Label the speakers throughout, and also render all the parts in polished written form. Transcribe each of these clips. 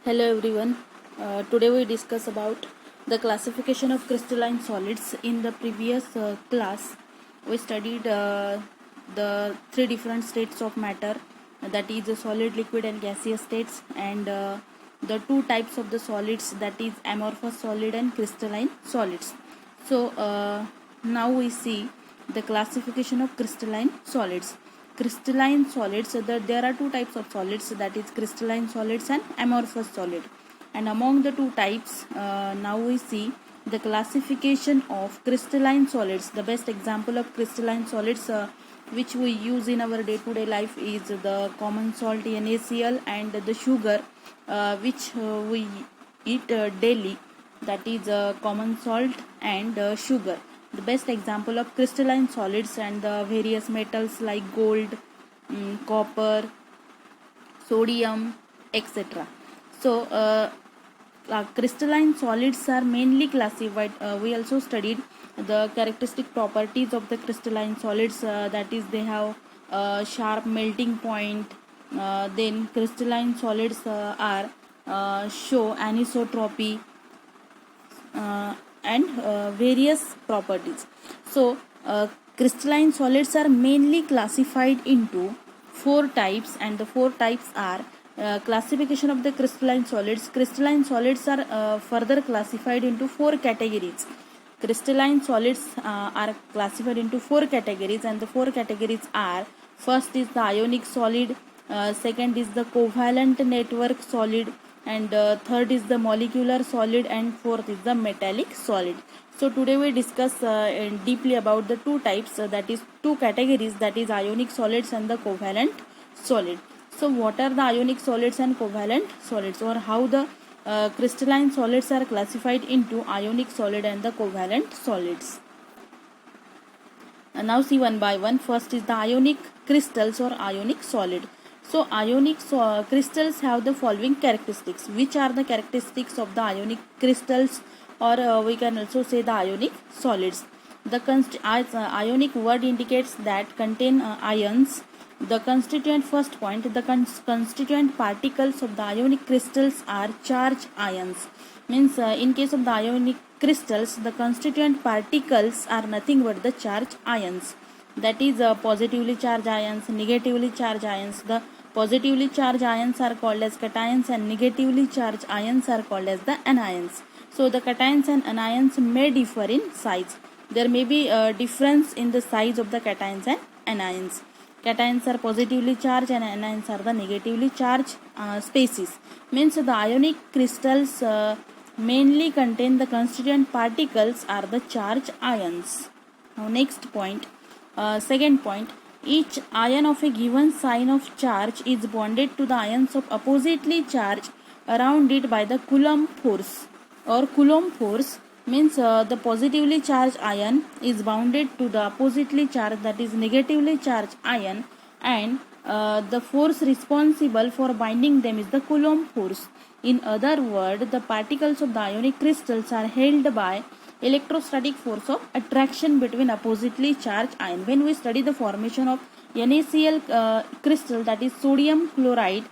Speaker 1: Hello everyone. Today we discuss about the classification of crystalline solids. In the previous class, we studied the three different states of matter, that is the solid, liquid, and gaseous states, and the two types of the solids, that is amorphous solid and crystalline solids. So now we see the classification of crystalline solids. Crystalline solids, so that there are two types of solids, that is crystalline solids and amorphous solid. And among the two types, now we see the classification of crystalline solids. The best example of crystalline solids which we use in our day-to-day life is the common salt NaCl and the sugar which we eat daily, that is common salt and sugar. The best example of crystalline solids, and the various metals like gold, copper, sodium, etc. So crystalline solids are mainly classified. We also studied the characteristic properties of the crystalline solids, that is they have sharp melting point. Then crystalline solids show anisotropy and various properties. So crystalline solids are mainly classified into four types, and the four types are classification of the crystalline solids. Crystalline solids are further classified into four categories. Crystalline solids are classified into four categories, and the four categories are: first is the ionic solid, second is the covalent network solid, and third is the molecular solid, and fourth is the metallic solid. So today we discuss deeply about the two types, that is two categories, that is ionic solids and the covalent solid. So what are the ionic solids and covalent solids, or how the crystalline solids are classified into ionic solid and the covalent solids? Now see one by one. First is the ionic crystals or ionic solid. So ionic crystals have the following characteristics. Which are the characteristics of the ionic crystals, or we can also say the ionic solids? The ionic word indicates that contain ions. The constituent, first point, the constituent particles of the ionic crystals are charged ions. Means in case of the ionic crystals, the constituent particles are nothing but the charged ions, that is positively charged ions, negatively charged ions. The positively charged ions are called as cations, and negatively charged ions are called as the anions. So the cations and anions may differ in size. There may be a difference in the size of the cations and anions. Cations are positively charged and anions are the negatively charged species. Means the ionic crystals mainly contain the constituent particles are the charged ions. Now next point, second point, each ion of a given sign of charge is bonded to the ions of oppositely charged around it by the Coulomb force. Or Coulomb force means the positively charged ion is bounded to the oppositely charged, that is negatively charged ion, and the force responsible for binding them is the Coulomb force. In other words, the particles of the ionic crystals are held by electrostatic force of attraction between oppositely charged ion. When we study the formation of NaCl crystal, that is sodium chloride,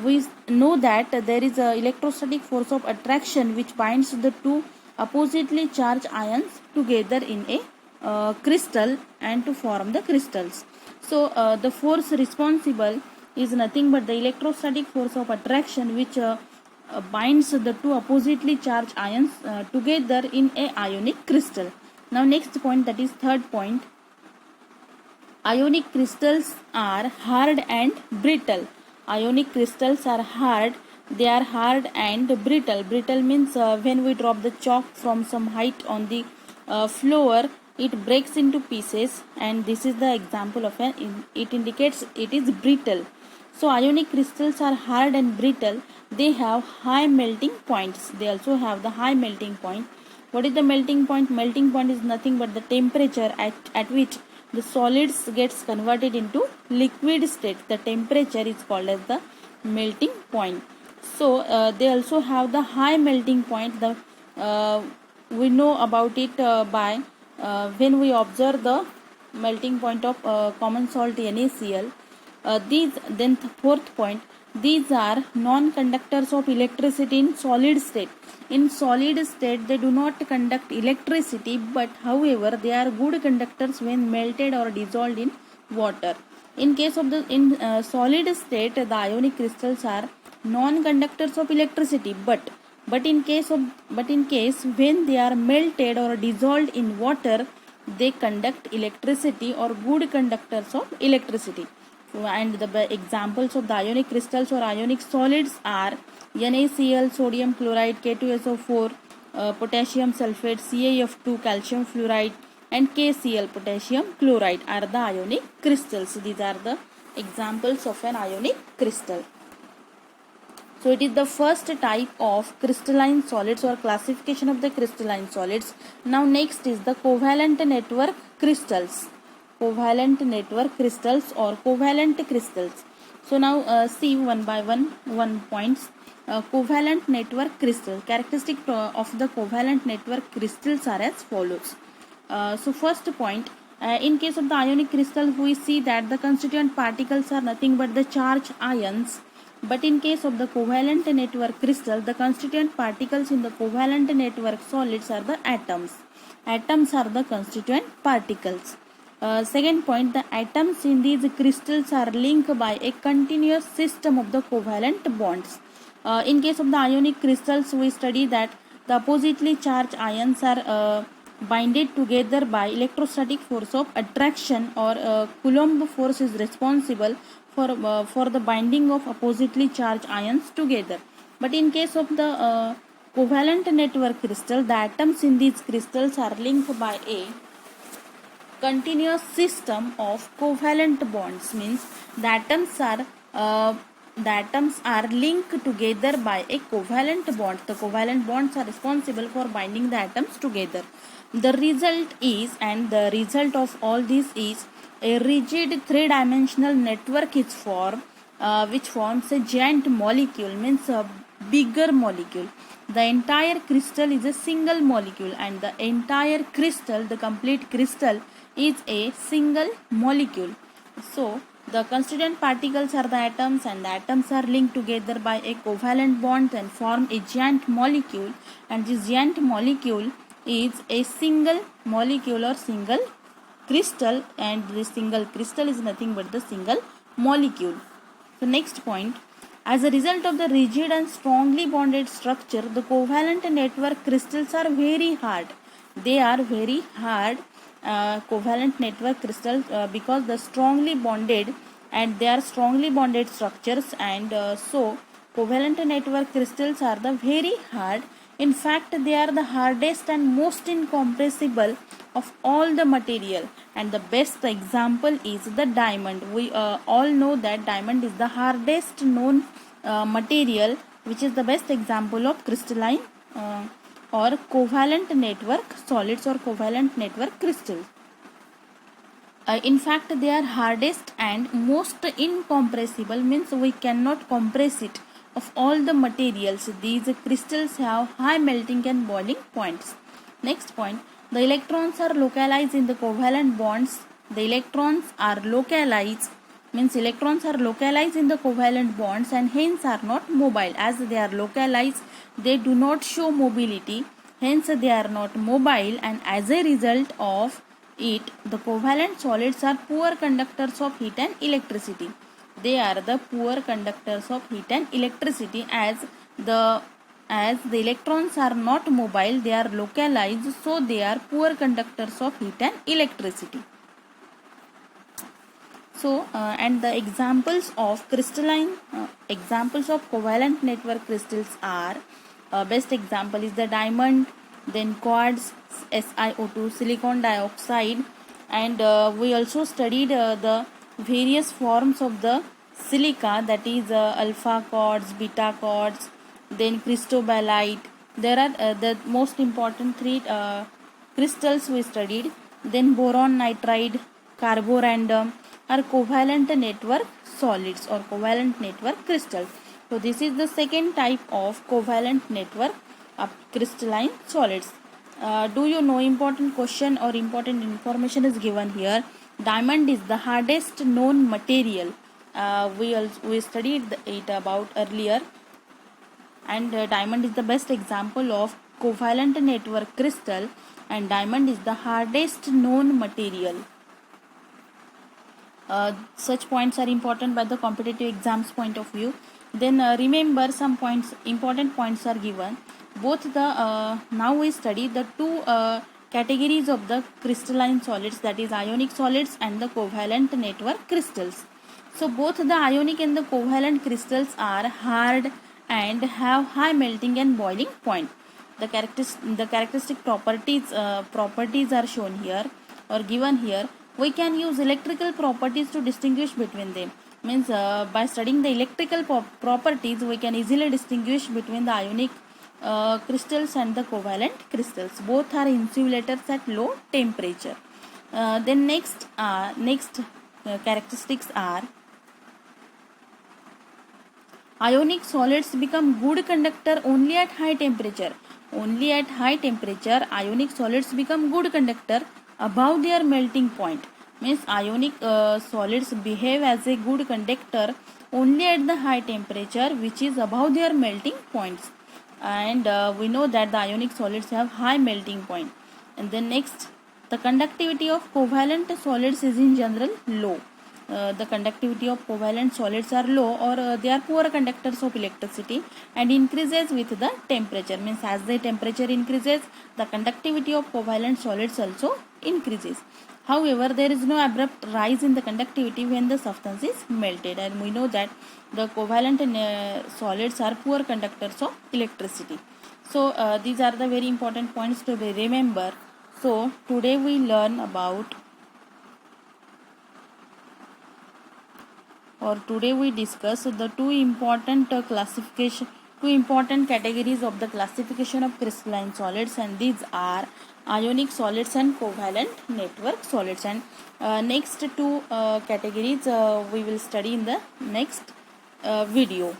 Speaker 1: we know that there is a electrostatic force of attraction which binds the two oppositely charged ions together in a crystal and to form the crystals. So the force responsible is nothing but the electrostatic force of attraction which binds the two oppositely charged ions together in a ionic crystal. Now next point, that is third point, ionic crystals are hard and brittle. Ionic crystals are hard. They are hard and brittle. Brittle means when we drop the chalk from some height on the floor, it breaks into pieces, and this is the example of it indicates it is brittle. So ionic crystals are hard and brittle. They have high melting points. They also have the high melting point. What is the melting point? Melting point is nothing but the temperature at which the solids gets converted into liquid state. The temperature is called as the melting point. So they also have the high melting point. We know about it by when we observe the melting point of common salt NaCl. Then fourth point, These are non-conductors of electricity in solid state. In solid state, they do not conduct electricity, but however, they are good conductors when melted or dissolved in water. In case of the solid state, the ionic crystals are non-conductors of electricity, but in case when they are melted or dissolved in water, they conduct electricity or good conductors of electricity. And the examples of the ionic crystals or ionic solids are NaCl, sodium chloride, K2SO4, potassium sulfate, CaF2, calcium fluoride, and KCl, potassium chloride are the ionic crystals. These are the examples of an ionic crystal. So it is the first type of crystalline solids or classification of the crystalline solids. Now next is the covalent network crystals. Covalent network crystals or covalent crystals. So now see one by one points. Covalent network crystal. Characteristic of the covalent network crystals are as follows. So first point, in case of the ionic crystals, we see that the constituent particles are nothing but the charged ions. But in case of the covalent network crystal, the constituent particles in the covalent network solids are the atoms. Atoms are the constituent particles. Second point, the atoms in these crystals are linked by a continuous system of the covalent bonds. In case of the ionic crystals, we study that the oppositely charged ions are binded together by electrostatic force of attraction, or Coulomb force is responsible for the binding of oppositely charged ions together. But in case of the covalent network crystal, the atoms in these crystals are linked by a continuous system of covalent bonds. Means the atoms are linked together by a covalent bond. The covalent bonds are responsible for binding the atoms together. The result of all this is a rigid three-dimensional network is formed, which forms a giant molecule, means a bigger molecule. The entire crystal is a single molecule, and the entire crystal, the complete crystal, is a single molecule. So the constituent particles are the atoms, and the atoms are linked together by a covalent bond and form a giant molecule, and this giant molecule is a single molecule or single crystal, and this single crystal is nothing but the single molecule. So next point, as a result of the rigid and strongly bonded structure, the covalent network crystals are very hard. They are very hard, covalent network crystals, because the strongly bonded, and they are strongly bonded structures, and so covalent network crystals are the very hard. In fact, they are the hardest and most incompressible of all the material, and the best example is the diamond. We all know that diamond is the hardest known material, which is the best example of crystalline or covalent network solids or covalent network crystals. In fact, they are hardest and most incompressible, means we cannot compress it. Of all the materials, these crystals have high melting and boiling points. Next point, the electrons are localized in the covalent bonds. The electrons are localized, means electrons are localized in the covalent bonds and hence are not mobile. As they are localized, they do not show mobility, hence they are not mobile, and as a result of it, the covalent solids are poor conductors of heat and electricity. They are the poor conductors of heat and electricity, as the electrons are not mobile, they are localized, so they are poor conductors of heat and electricity. So and the examples of examples of covalent network crystals are, best example is the diamond, then quartz, SiO2, silicon dioxide, and we also studied the various forms of the silica, that is alpha quartz, beta quartz, then cristobalite. There are the most important three crystals we studied. Then boron nitride, carborandum are covalent network solids or covalent network crystals. So this is the second type of covalent network crystalline solids. Do you know, important question or important information is given here. Diamond is the hardest known material. we studied it about earlier, and diamond is the best example of covalent network crystal, and diamond is the hardest known material. Such points are important by the competitive exams point of view. Then remember some points, important points are given. Both the now we study the two categories of the crystalline solids, that is ionic solids and the covalent network crystals. So both the ionic and the covalent crystals are hard and have high melting and boiling point. The characteristic properties are shown here or given here. We can use electrical properties to distinguish between them. Means by studying the electrical properties, we can easily distinguish between the ionic crystals and the covalent crystals. Both are insulators at low temperature. Then next characteristics are: ionic solids become good conductor only at high temperature. Only at high temperature, ionic solids become good conductor above their melting point. Means ionic solids behave as a good conductor only at the high temperature, which is above their melting points. And we know that the ionic solids have high melting point. And then next, the conductivity of covalent solids is in general low. The conductivity of covalent solids are low, or they are poor conductors of electricity, and increases with the temperature. Means as the temperature increases, the conductivity of covalent solids also increases. However, there is no abrupt rise in the conductivity when the substance is melted, and we know that the covalent solids are poor conductors of electricity. So these are the very important points to be remember. So today we learn about, or today we discuss the two important categories of the classification of crystalline solids, and these are ionic solids and covalent network solids. And next two categories we will study in the next video.